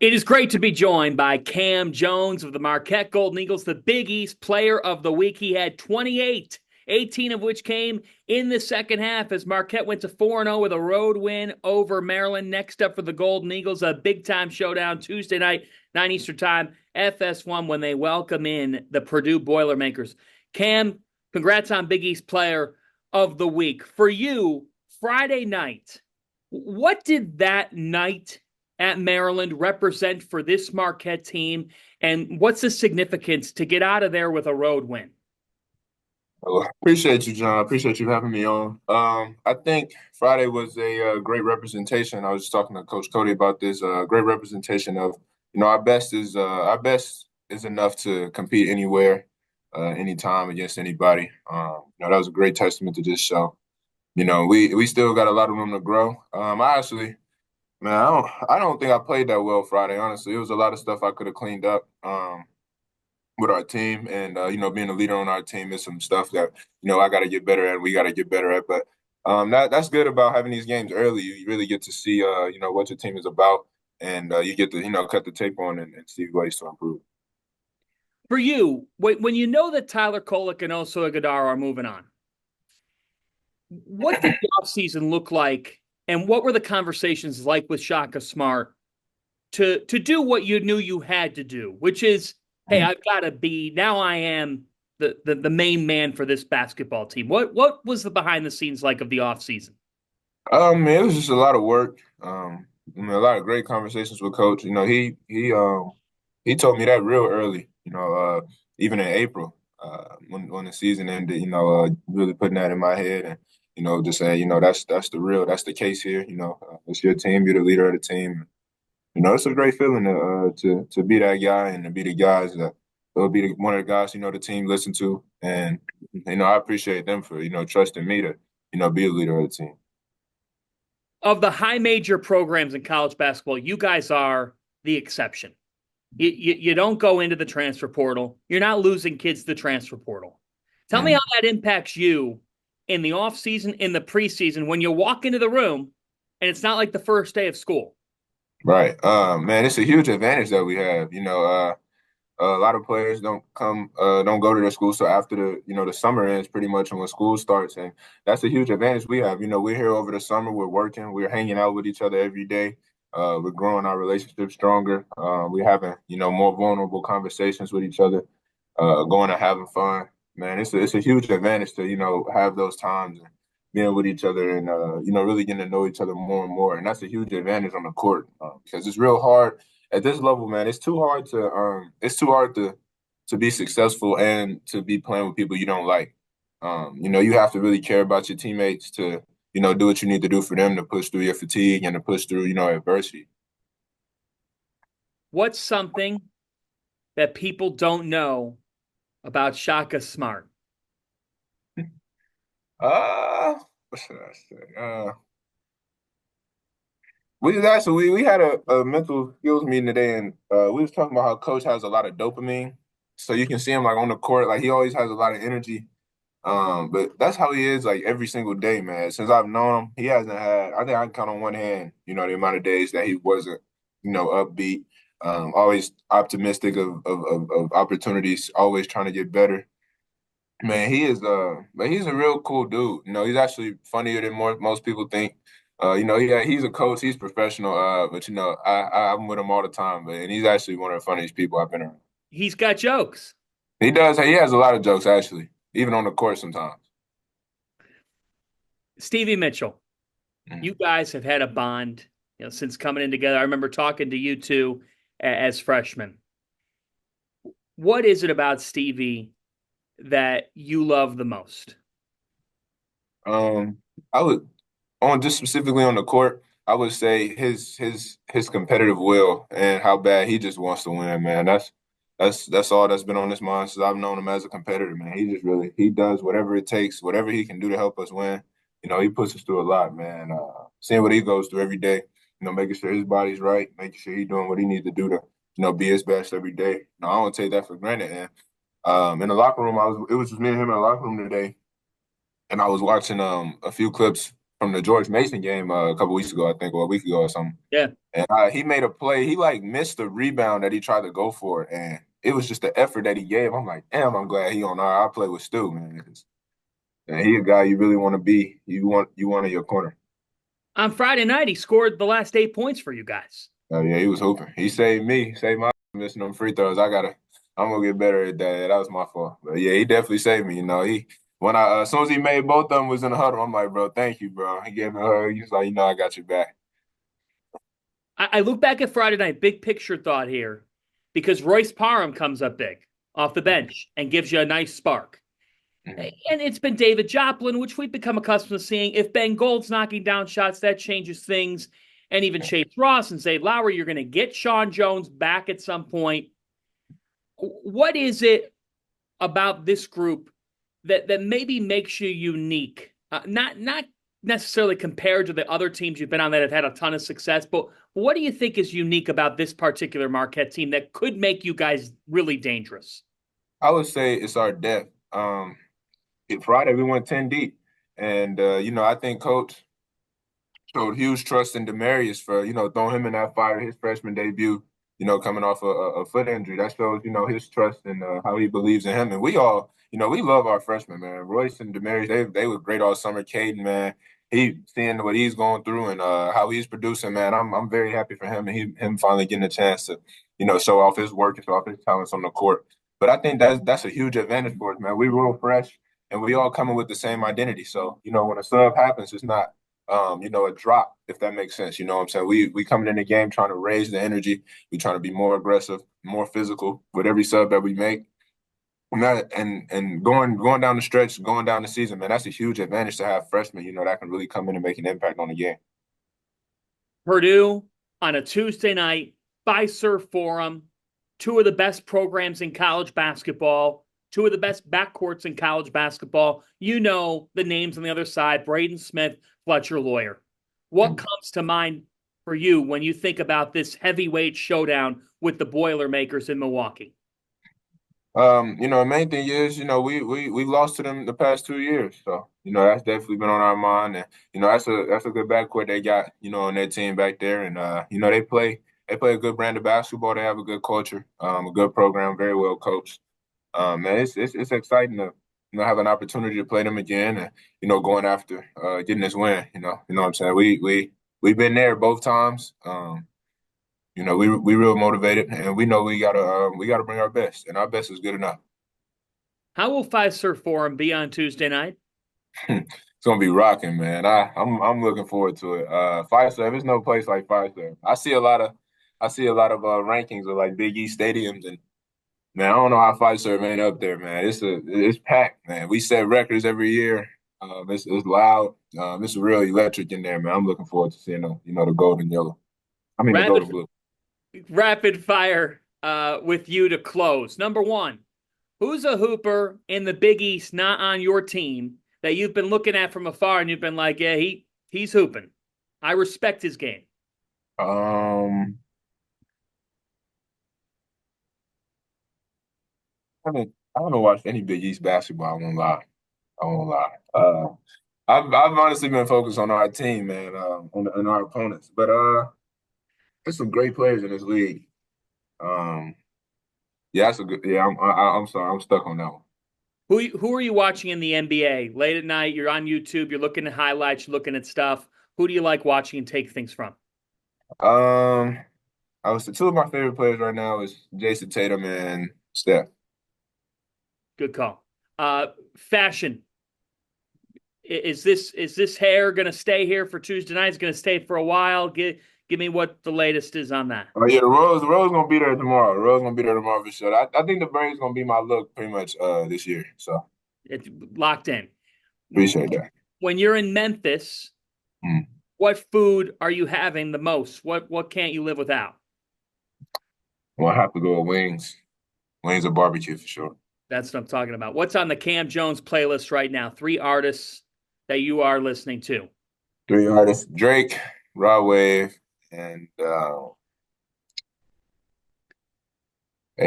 It is great to be joined by Cam Jones of the Marquette Golden Eagles, the Big East Player of the Week. He had 28, 18 of which came in the second half as Marquette went to 4-0 with a road win over Maryland. Next up for the Golden Eagles, a big-time showdown Tuesday night, 9 Eastern Time, FS1, when they welcome in the Purdue Boilermakers. Cam, congrats on Big East Player of the Week. For you, Friday night, what did that night at Maryland represent for this Marquette team? And what's the significance to get out of there with a road win? Well, appreciate you, John. Appreciate you having me on. I think Friday was a great representation. I was just talking to Coach Cody about this. Great representation of our best is enough to compete anywhere, anytime against anybody. That was a great testament to this show. We still got a lot of room to grow. Man, I don't think I played that well Friday. Honestly, it was a lot of stuff I could have cleaned up. With our team and being a leader on our team is some stuff that I got to get better at, we got to get better at, but that's good about having these games early. You really get to see what your team is about, and you get to cut the tape on and see ways to improve. For you, when you know that Tyler Kolek and Oso Ighodaro are moving on, what did the offseason look like, and what were the conversations like with Shaka Smart to do what you knew you had to do, which is, hey, I've got to be now. I am the main man for this basketball team. What was the behind the scenes like of the offseason? Man, it was just a lot of work. A lot of great conversations with Coach. He told me that real early. Even in April, when the season ended. Really putting that in my head and just saying, that's the case here. It's your team. You're the leader of the team. It's a great feeling to be that guy and to be the guys that will be one of the guys the team listen to, and I appreciate them for trusting me to be a leader of the team. Of the high major programs in college basketball, you guys are the exception. You don't go into the transfer portal. You're not losing kids to the transfer portal. Tell me how Mhm. that impacts you in the offseason, in the preseason, when you walk into the room and it's not like the first day of school. Right, man, it's a huge advantage that we have. A lot of players don't go to their school so after the summer ends pretty much and when school starts, and that's a huge advantage we have. We're here over the summer, we're working, we're hanging out with each other every day. We're growing our relationship stronger. We're having more vulnerable conversations with each other, going and having fun. Man, it's a huge advantage to have those times and being with each other and really getting to know each other more and more, and that's a huge advantage on the court, because it's real hard at this level, man. It's too hard to be successful and to be playing with people you don't like. You have to really care about your teammates to do what you need to do for them to push through your fatigue and to push through adversity. What's something that people don't know about Shaka Smart? What should I say? We had a mental skills meeting today, and we was talking about how Coach has a lot of dopamine, so you can see him like on the court, like he always has a lot of energy. But that's how he is like every single day, man. Since I've known him, he hasn't had. I think I can count on one hand, the amount of days that he wasn't, upbeat. Always optimistic of opportunities, always trying to get better. Man, but he's a real cool dude. He's actually funnier than most people think. Yeah, he's a coach, he's professional. But I'm with him all the time. But and he's actually one of the funniest people I've been around. He's got jokes. He does. He has a lot of jokes actually, even on the court sometimes. Stevie Mitchell, Mhm. you guys have had a bond, since coming in together. I remember talking to you two as freshmen. What is it about Stevie that you love the most? Um, I would on just specifically on the court, I would say his competitive will and how bad he just wants to win, man. That's all that's been on his mind since I've known him as a competitor, man. He does whatever it takes, whatever he can do to help us win. He puts us through a lot, man. Seeing what he goes through every day, making sure his body's right, making sure he's doing what he needs to do to, be his best every day. I don't take that for granted. And in the locker room, it was just me and him in the locker room today, and I was watching a few clips from the George Mason game a couple weeks ago, I think, or a week ago or something. Yeah. And he made a play. He like missed the rebound that he tried to go for, and it was just the effort that he gave. I'm like, damn, I'm glad he on our. I play with Stu, man. And he a guy you really want to be. You want in your corner. On Friday night, he scored the last 8 points for you guys. Oh yeah, he was hooping. He saved me, saved my missing them free throws. I'm gonna get better at that. That was my fault. But yeah, he definitely saved me. You know, when as soon as he made both of them was in the huddle, I'm like, bro, thank you, bro. He gave me a hug. He was like, I got your back. I look back at Friday night, big picture thought here, because Royce Parham comes up big off the bench and gives you a nice spark. Mhm. And it's been David Joplin, which we've become accustomed to seeing. If Ben Gold's knocking down shots, that changes things. And even Chase Ross and Zay Lowry, you're going to get Sean Jones back at some point. What is it about this group that maybe makes you unique? Not necessarily compared to the other teams you've been on that have had a ton of success, but what do you think is unique about this particular Marquette team that could make you guys really dangerous? I would say it's our depth. Friday we went 10 deep, and I think Coach showed huge trust in Demarius for throwing him in that fire his freshman debut. Coming off a foot injury, that shows his trust and how he believes in him. And we all, we love our freshmen, man. Royce and Demarius, they were great all summer. Caden, man, he seeing what he's going through and how he's producing, man. I'm very happy for him and him finally getting a chance to show off his work and show off his talents on the court. But I think that's a huge advantage for us, man. We real fresh and we all coming with the same identity. So when a sub happens, it's not a drop, if that makes sense. You know what I'm saying? We coming in the game trying to raise the energy. We trying to be more aggressive, more physical with every sub that we make. And going down the stretch, going down the season, man, that's a huge advantage to have freshmen, that can really come in and make an impact on the game. Purdue on a Tuesday night, Fiserv Forum, two of the best programs in college basketball, two of the best backcourts in college basketball. You know the names on the other side, Braden Smith, Fletcher Lawyer. What comes to mind for you when you think about this heavyweight showdown with the Boilermakers in Milwaukee? The main thing is, we lost to them the past 2 years. So, that's definitely been on our mind. And, that's a good backcourt they got, on their team back there. And they play a good brand of basketball. They have a good culture, a good program, very well coached. Man, it's exciting to have an opportunity to play them again and going after getting this win. What I'm saying. We've been there both times. We real motivated and we know we gotta bring our best and our best is good enough. How will Fiserv Forum be on Tuesday night? It's gonna be rocking, man. I'm looking forward to it. Fiserv, there's no place like Fiserv. I see a lot of rankings of like Big East stadiums and man, I don't know how Fiserv ain't up there, man. It's packed, man. We set records every year. It's loud. It's real electric in there, man. I'm looking forward to seeing the gold and yellow. I mean the gold and Rapid, blue. rapid fire with you to close. Number one, who's a hooper in the Big East not on your team that you've been looking at from afar and you've been like, yeah, he's hooping. I respect his game. Um, I haven't watched any Big East basketball. I won't lie. I won't lie. I've honestly been focused on our team, man, on our opponents. But there's some great players in this league. Um, yeah, that's a good. Yeah, I'm sorry, I'm stuck on that one. Who are you watching in the NBA late at night? You're on YouTube. You're looking at highlights. You're looking at stuff. Who do you like watching and take things from? Um, I was two of my favorite players right now is Jason Tatum and Steph. Good call. Fashion. Is this hair going to stay here for Tuesday night? It's going to stay for a while. Give me what the latest is on that. Oh yeah, the Rose gonna be there tomorrow. The Rose gonna be there tomorrow for sure. I think the braid's gonna be my look pretty much this year. So It's locked in. appreciate that. When you're in Memphis, Mm. what food are you having the most? What can't you live without? Well, I have to go with wings. Wings or barbecue for sure. That's what I'm talking about. What's on the Cam Jones playlist right now? Three artists that you are listening to. Three artists: Drake, Rod Wave, and A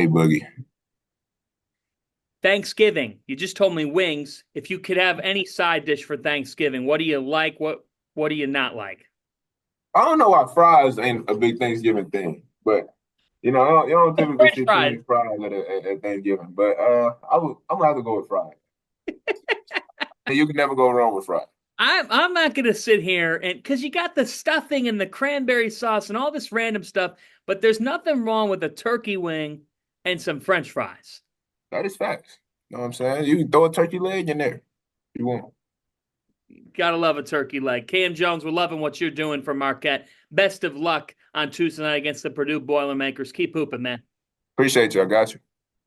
Boogie. Thanksgiving. You just told me wings. If you could have any side dish for Thanksgiving, what do you like? What What do you not like? I don't know why fries ain't a big Thanksgiving thing, but you don't typically French see too fries. many fries at Thanksgiving. But I'm gonna have to go with fries. And you can never go wrong with fries. I'm not gonna sit here and because you got the stuffing and the cranberry sauce and all this random stuff, but there's nothing wrong with a turkey wing and some French fries. That is facts. You know what I'm saying? You can throw a turkey leg in there. You want. Gotta love a turkey leg. Cam Jones, we're loving what you're doing for Marquette. Best of luck on Tuesday night against the Purdue Boilermakers. Keep hooping, man. Appreciate you. I got you.